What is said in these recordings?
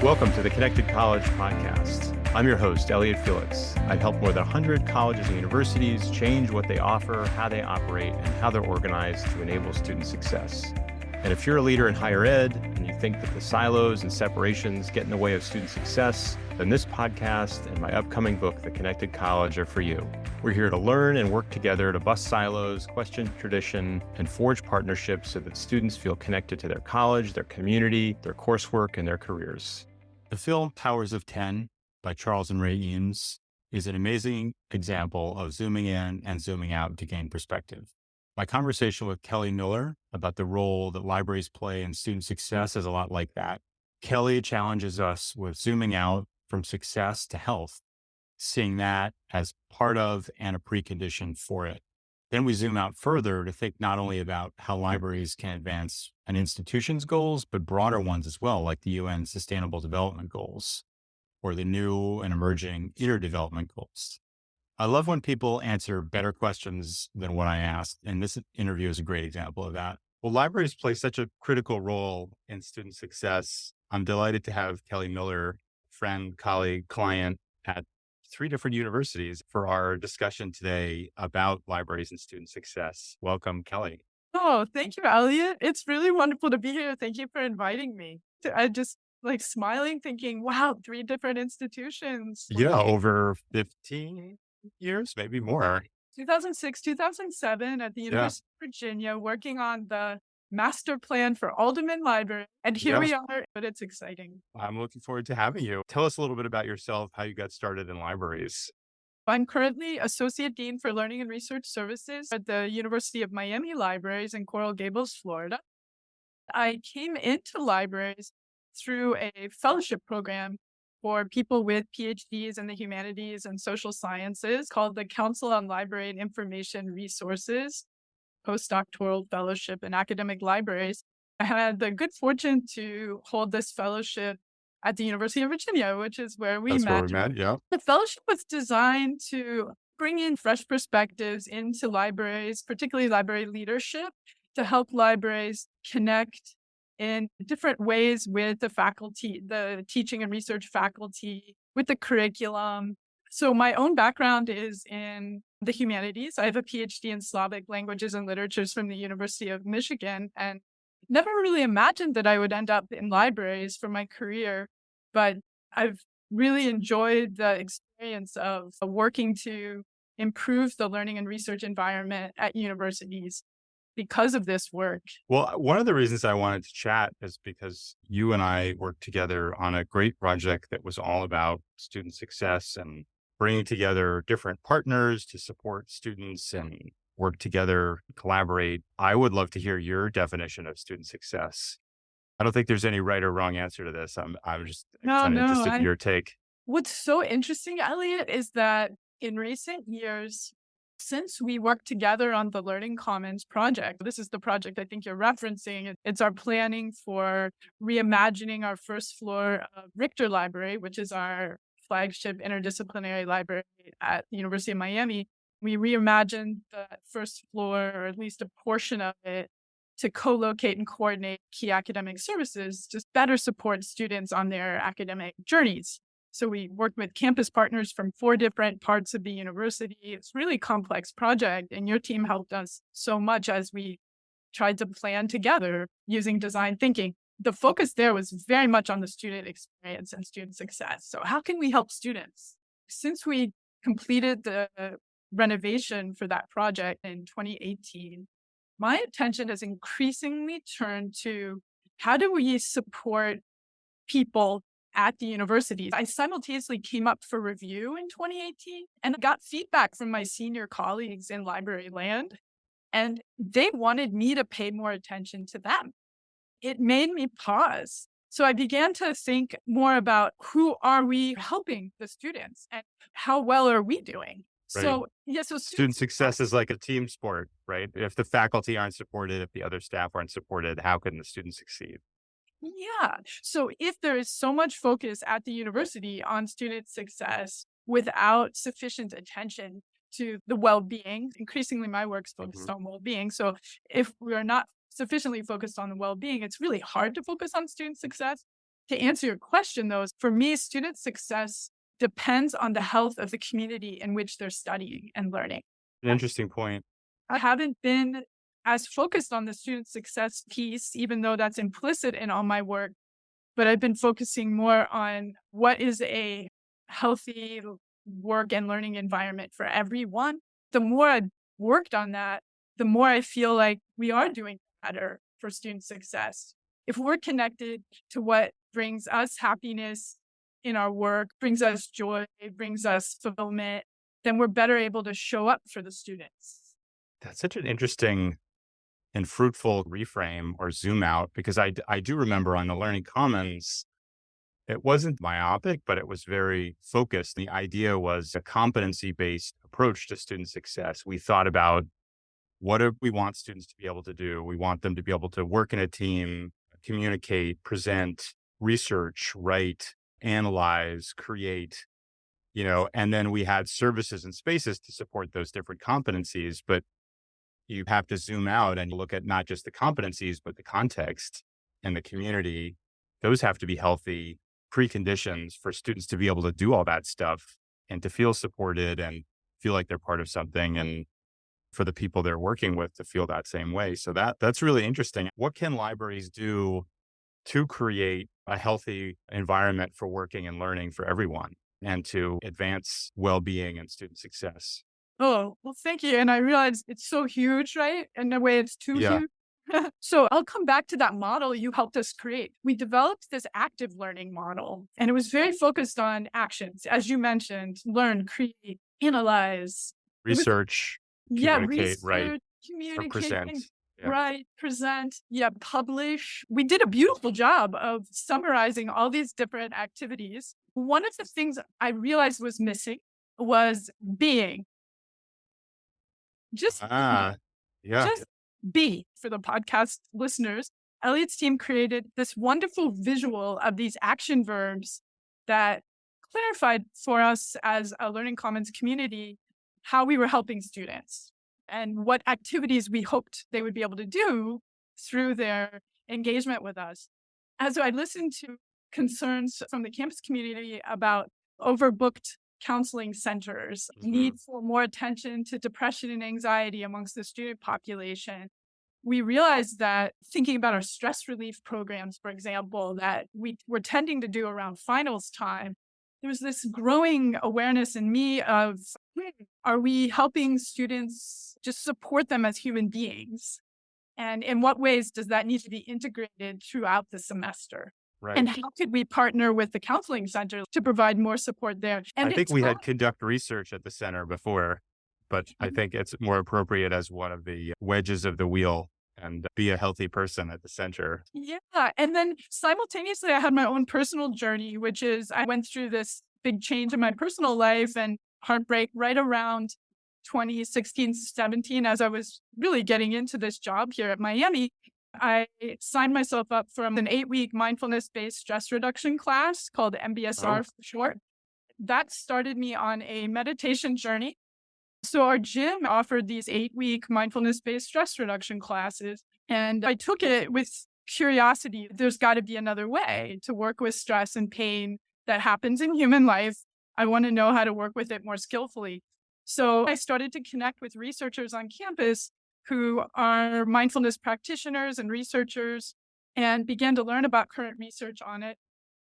Welcome to the Connected College podcast. I'm your host, Elliot Felix. I've helped more than 100 colleges and universities change what they offer, how they operate, and how they're organized to enable student success. And if you're a leader in higher ed and you think that the silos and separations get in the way of student success, then this podcast and my upcoming book, The Connected College, are for you. We're here to learn and work together to bust silos, question tradition, and forge partnerships so that students feel connected to their college, their community, their coursework, and their careers. The film Powers of 10 by Charles and Ray Eames is an amazing example of zooming in and zooming out to gain perspective. My conversation with Kelly Miller about the role that libraries play in student success is a lot like that. Kelly challenges us with zooming out from success to health, seeing that as part of and a precondition for it. Then we zoom out further to think not only about how libraries can advance an institution's goals, but broader ones as well, like the UN Sustainable Development Goals or the new and emerging interdevelopment goals. I love when people answer better questions than what I asked, and this interview is a great example of that. Well, libraries play such a critical role in student success. I'm delighted to have Kelly Miller, friend, colleague, client at 3 different universities for our discussion today about libraries and student success. Welcome, Kelly. Oh, thank you, Elliot. It's really wonderful to be here. Thank you for inviting me. I just smiling, thinking, wow, 3 different institutions. Yeah, over 15 years, maybe more. 2006, 2007 at the University of Virginia, working on the master plan for Alderman Library. And here we are, but it's exciting. I'm looking forward to having you. Tell us a little bit about yourself, how you got started in libraries. I'm currently Associate Dean for Learning and Research Services at the University of Miami Libraries in Coral Gables, Florida. I came into libraries through a fellowship program for people with PhDs in the humanities and social sciences called the Council on Library and Information Resources, postdoctoral fellowship in academic libraries. I had the good fortune to hold this fellowship at the University of Virginia, which is where we met. The fellowship was designed to bring in fresh perspectives into libraries, particularly library leadership, to help libraries connect in different ways with the faculty, the teaching and research faculty, with the curriculum. So my own background is in the humanities. I have a PhD in Slavic languages and literatures from the University of Michigan, and never really imagined that I would end up in libraries for my career, but I've really enjoyed the experience of working to improve the learning and research environment at universities because of this work. Well, one of the reasons I wanted to chat is because you and I worked together on a great project that was all about student success and bringing together different partners to support students and work together, collaborate. I would love to hear your definition of student success. I don't think there's any right or wrong answer to this. I'm just interested in your take. What's so interesting, Elliot, is that in recent years, since we worked together on the Learning Commons project, this is the project I think you're referencing. It's our planning for reimagining our first floor of Richter Library, which is our flagship interdisciplinary library at the University of Miami. We reimagined the first floor, or at least a portion of it, to co-locate and coordinate key academic services to better support students on their academic journeys. So we worked with campus partners from 4 different parts of the university. It's a really complex project, and your team helped us so much as we tried to plan together using design thinking. The focus there was very much on the student experience and student success. So how can we help students? Since we completed the renovation for that project in 2018, my attention has increasingly turned to how do we support people at the universities. I simultaneously came up for review in 2018 and got feedback from my senior colleagues in library land, and they wanted me to pay more attention to them. It made me pause. So I began to think more about who are we helping the students and how well are we doing? Right. So student success is like a team sport, right? If the faculty aren't supported, if the other staff aren't supported, how can the students succeed? Yeah. So if there is so much focus at the university on student success without sufficient attention to the well-being, increasingly my work's focused on well-being. So if we are not sufficiently focused on the well-being, it's really hard to focus on student success. To answer your question, though, for me, student success depends on the health of the community in which they're studying and learning. An interesting point. I haven't been as focused on the student success piece, even though that's implicit in all my work, but I've been focusing more on what is a healthy work and learning environment for everyone. The more I've worked on that, the more I feel like we are doing better for student success. If we're connected to what brings us happiness in our work, brings us joy, brings us fulfillment, then we're better able to show up for the students. That's such an interesting and fruitful reframe or zoom out, because I do remember on the Learning Commons, it wasn't myopic, but it was very focused. The idea was a competency-based approach to student success. We thought about what do we want students to be able to do? We want them to be able to work in a team, communicate, present, research, write, analyze, create, and then we had services and spaces to support those different competencies. But you have to zoom out and look at not just the competencies, but the context and the community. Those have to be healthy preconditions for students to be able to do all that stuff and to feel supported and feel like they're part of something, and for the people they're working with to feel that same way. So that's really interesting. What can libraries do to create a healthy environment for working and learning for everyone and to advance well-being and student success? Oh, well, thank you. And I realize it's so huge, right? In a way, it's too Yeah. huge. So I'll come back to that model you helped us create. We developed this active learning model, and it was very focused on actions. As you mentioned, learn, create, analyze. Research, communicate, write, Research, or present. communicating, Yeah. right, present, publish. We did a beautiful job of summarizing all these different activities. One of the things I realized was missing was being. Just Ah, yeah. just be for the podcast listeners. Elliot's team created this wonderful visual of these action verbs that clarified for us as a Learning Commons community how we were helping students and what activities we hoped they would be able to do through their engagement with us. As I listened to concerns from the campus community about overbooked counseling centers, need for more attention to depression and anxiety amongst the student population, we realized that thinking about our stress relief programs, for example, that we were tending to do around finals time, there was this growing awareness in me of, are we helping students just support them as human beings? And in what ways does that need to be integrated throughout the semester? Right. And how could we partner with the counseling center to provide more support there? And I think we had conduct research at the center before, but I think it's more appropriate as one of the wedges of the wheel and be a healthy person at the center. Yeah. And then simultaneously, I had my own personal journey, which is I went through this big change in my personal life and heartbreak right around 2016, 17, as I was really getting into this job here at Miami. I signed myself up for an 8-week mindfulness-based stress reduction class called MBSR for short. That started me on a meditation journey. So our gym offered these 8-week mindfulness-based stress reduction classes, and I took it with curiosity. There's got to be another way to work with stress and pain that happens in human life. I want to know how to work with it more skillfully. So I started to connect with researchers on campus who are mindfulness practitioners and researchers, and began to learn about current research on it.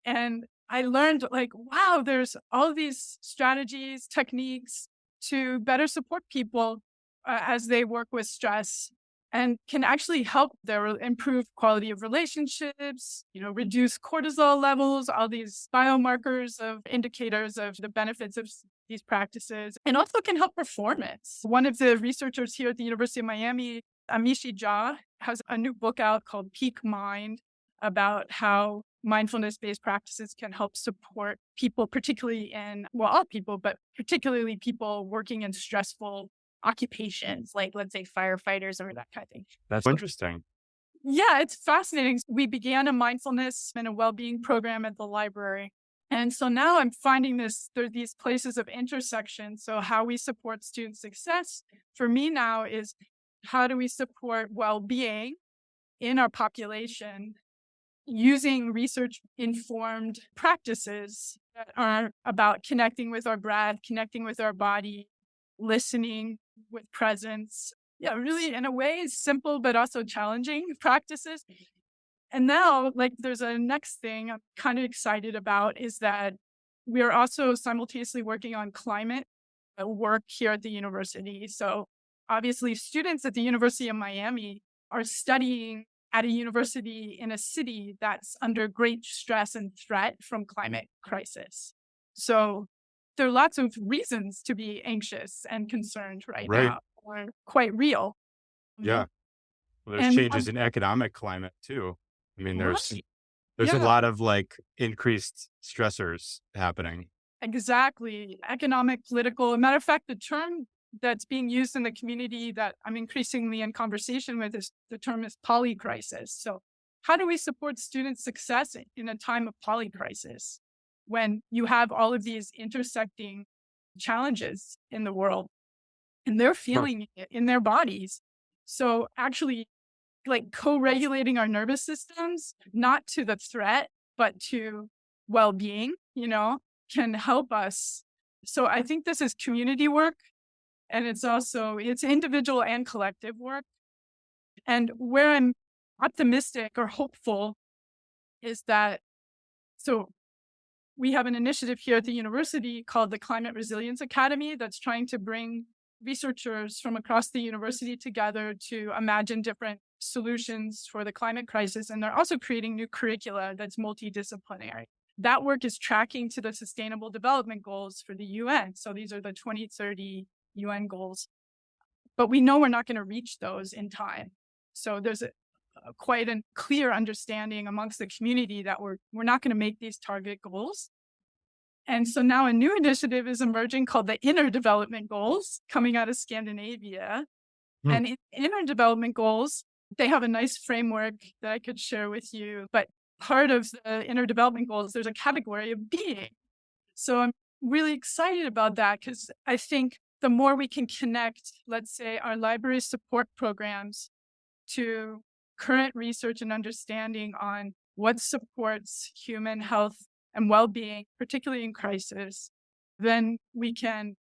And I learned wow, there's all these strategies, techniques to better support people as they work with stress, and can actually help their improve quality of relationships, reduce cortisol levels, all these biomarkers of indicators of the benefits of these practices, and also can help performance. One of the researchers here at the University of Miami, Amishi Jha, has a new book out called Peak Mind about how mindfulness-based practices can help support people, particularly all people, but particularly people working in stressful occupations, like let's say firefighters or that kind of thing. That's interesting. Yeah, it's fascinating. We began a mindfulness and a well-being program at the library. And so now I'm finding there are these places of intersection. So how we support student success for me now is how do we support well-being in our population using research-informed practices that are about connecting with our breath, connecting with our body, listening with presence. Yeah, really, in a way, simple but also challenging practices. And now, like, there's a next thing I'm kind of excited about is that we are also simultaneously working on climate work here at the university. So obviously, students at the University of Miami are studying at a university in a city that's under great stress and threat from climate crisis. So there are lots of reasons to be anxious and concerned right Right. now, or quite real. Yeah. Well, there's And changes in economic climate too. I mean, there's right, there's a yeah, lot of like increased stressors happening. exactly. Economic, political. As a matter of fact, the term that's being used in the community that I'm increasingly in conversation with is the term is polycrisis. So how do we support student success in a time of polycrisis when you have all of these intersecting challenges in the world and they're Huh. feeling it in their bodies? So actually, like co-regulating our nervous systems, not to the threat, but to well-being, can help us. So I think this is community work, and it's individual and collective work. And where I'm optimistic or hopeful is that, so we have an initiative here at the university called the Climate Resilience Academy that's trying to bring researchers from across the university together to imagine different solutions for the climate crisis. And they're also creating new curricula that's multidisciplinary. That work is tracking to the Sustainable Development Goals for the UN. So these are the 2030 UN goals. But we know we're not going to reach those in time. So there's quite a clear understanding amongst the community that we're not going to make these target goals. And so now a new initiative is emerging called the Inner Development Goals, coming out of Scandinavia. Hmm. And in Inner Development Goals, they have a nice framework that I could share with you. But part of the Inner Development Goals, there's a category of being. So I'm really excited about that because I think the more we can connect, let's say, our library support programs to current research and understanding on what supports human health and well-being, particularly in crisis, then we can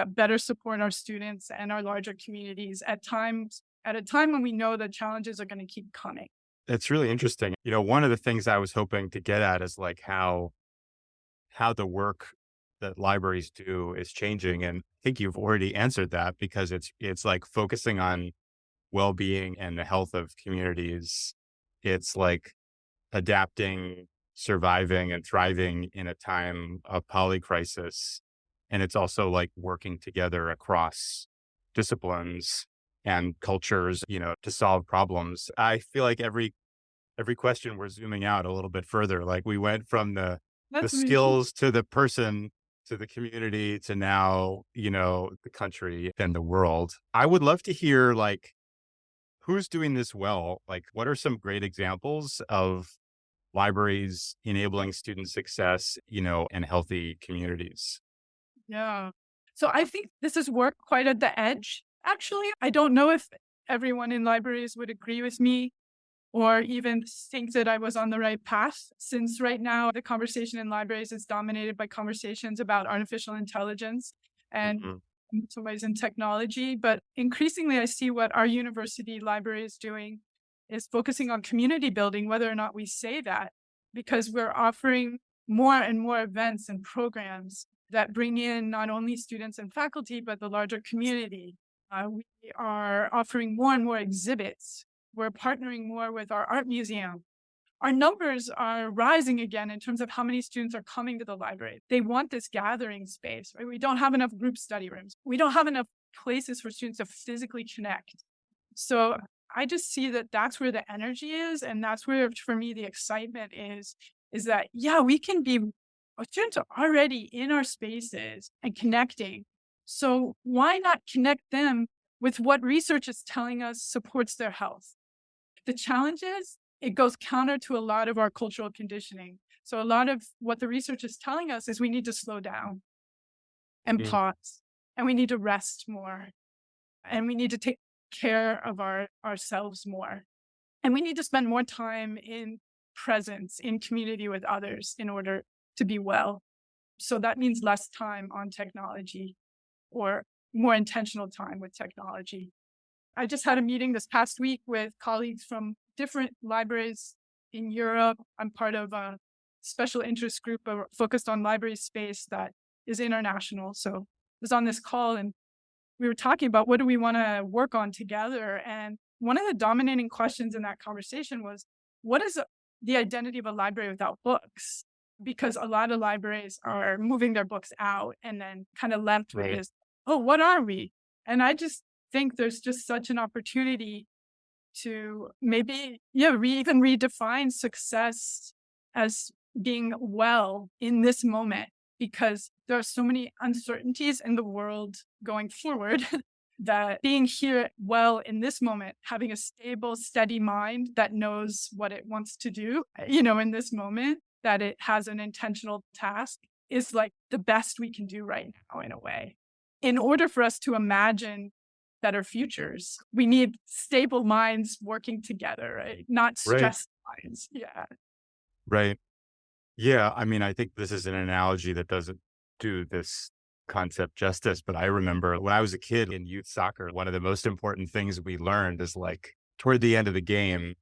better support our students and our larger communities at a time when we know the challenges are going to keep coming. It's really interesting. One of the things I was hoping to get at is like how the work that libraries do is changing. And I think you've already answered that because it's like focusing on well-being and the health of communities. It's like adapting, surviving, and thriving in a time of polycrisis. And it's also like working together across disciplines and cultures, to solve problems. I feel like every question we're zooming out a little bit further. Like we went from the That's amazing. skills to the person to the community to now, the country and the world. I would love to hear like who's doing this well? Like what are some great examples of libraries enabling student success, and healthy communities? Yeah. So I think this is work quite at the edge. Actually, I don't know if everyone in libraries would agree with me or even think that I was on the right path, since right now the conversation in libraries is dominated by conversations about artificial intelligence and Mhm. in some ways in technology. But increasingly, I see what our university library is doing is focusing on community building, whether or not we say that, because we're offering more and more events and programs that bring in not only students and faculty, but the larger community. We are offering more and more exhibits. We're partnering more with our art museum. Our numbers are rising again in terms of how many students are coming to the library. They want this gathering space, right? We don't have enough group study rooms. We don't have enough places for students to physically connect. So I just see that that's where the energy is. And that's where, for me, the excitement is that, we can be, our students are already in our spaces and connecting. So why not connect them with what research is telling us supports their health? The challenge is it goes counter to a lot of our cultural conditioning. So a lot of what the research is telling us is we need to slow down and Mm. pause, and we need to rest more, and we need to take care of ourselves more. And we need to spend more time in presence in community with others in order to be well. So that means less time on technology or more intentional time with technology. I just had a meeting this past week with colleagues from different libraries in Europe. I'm part of a special interest group focused on library space that is international. So I was on this call and we were talking about what do we want to work on together. And one of the dominating questions in that conversation was, what is the identity of a library without books? Because a lot of libraries are moving their books out and then kind of left with this, oh, what are we? And I just think there's just such an opportunity to maybe, even redefine success as being well in this moment, because there are so many uncertainties in the world going forward that being here well in this moment, having a stable, steady mind that knows what it wants to do, in this moment, that it has an intentional task, is like the best we can do right now in a way. In order for us to imagine better futures, we need stable minds working together, right? Not stressed minds. Yeah. Right. Yeah. I mean, I think this is an analogy that doesn't do this concept justice, but I remember when I was a kid in youth soccer, one of the most important things we learned is like toward the end of the game,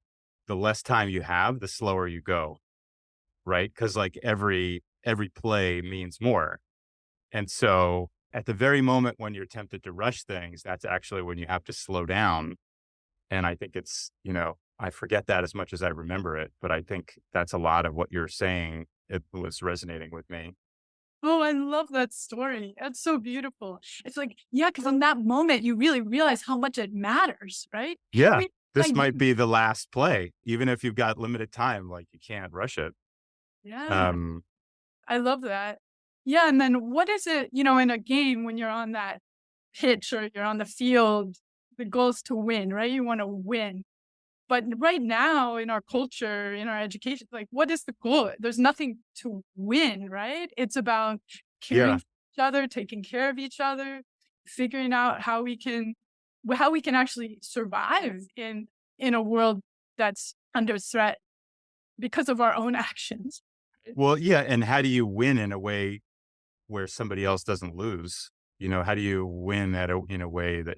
the less time you have, the slower you go. Right. Because like every play means more. And so at the very moment when you're tempted to rush things, that's actually when you have to slow down. And I think it's, I forget that as much as I remember it, but I think that's a lot of what you're saying. It was resonating with me. Oh, I love that story. That's so beautiful. It's like, because in that moment, you really realize how much it matters, right? Yeah. This might be the last play, even if you've got limited time, like you can't rush it. Yeah. I love that. Yeah. And then what is it, in a game when you're on that pitch or you're on the field, the goal is to win, right? You want to win. But right now in our culture, in our education, like what is the goal? There's nothing to win, right? It's about caring for each other, taking care of each other, figuring out how we can actually survive in a world that's under threat because of our own actions. Well, yeah. And how do you win in a way where somebody else doesn't lose? How do you win in a way that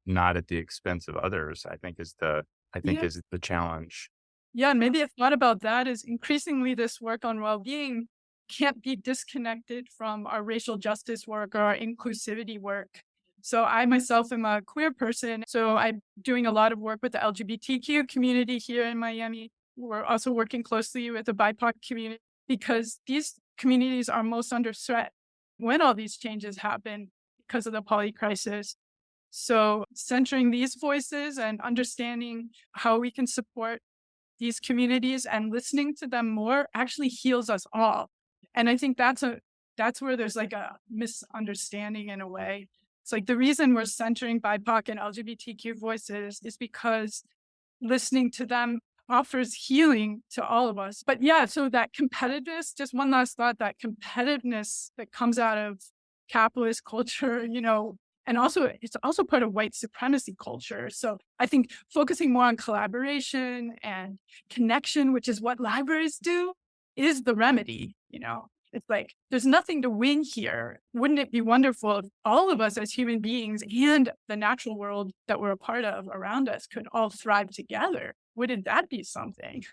not at the expense of others, I think is the challenge. Yeah. And maybe a thought about that is increasingly this work on well-being can't be disconnected from our racial justice work or our inclusivity work. So I myself am a queer person. So I'm doing a lot of work with the LGBTQ community here in Miami. We're also working closely with the BIPOC community because these communities are most under threat when all these changes happen because of the polycrisis. So centering these voices and understanding how we can support these communities and listening to them more actually heals us all. And I think that's where there's like a misunderstanding in a way. It's like the reason we're centering BIPOC and LGBTQ voices is because listening to them offers healing to all of us. But so that competitiveness, just one last thought, that competitiveness that comes out of capitalist culture, and also it's also part of white supremacy culture. So I think focusing more on collaboration and connection, which is what libraries do, is the remedy. It's like, there's nothing to win here. Wouldn't it be wonderful if all of us as human beings and the natural world that we're a part of around us could all thrive together? Wouldn't that be something?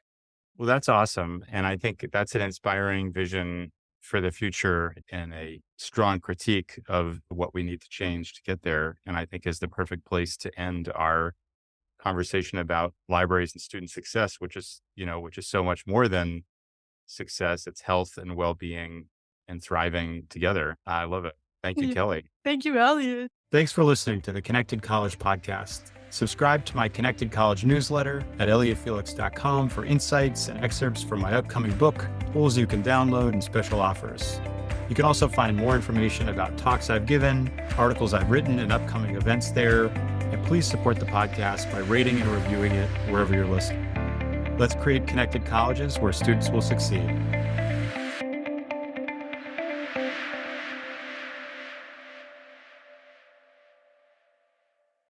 Well, that's awesome. And I think that's an inspiring vision for the future and a strong critique of what we need to change to get there. And I think is the perfect place to end our conversation about libraries and student success, which is so much more than success. It's health and well-being and thriving together. I love it. Thank you, Kelly. Thank you, Elliot. Thanks for listening to the Connected College podcast. Subscribe to my Connected College newsletter at elliottfelix.com for insights and excerpts from my upcoming book, tools you can download, and special offers. You can also find more information about talks I've given, articles I've written, and upcoming events there. And please support the podcast by rating and reviewing it wherever you're listening. Let's create connected colleges where students will succeed.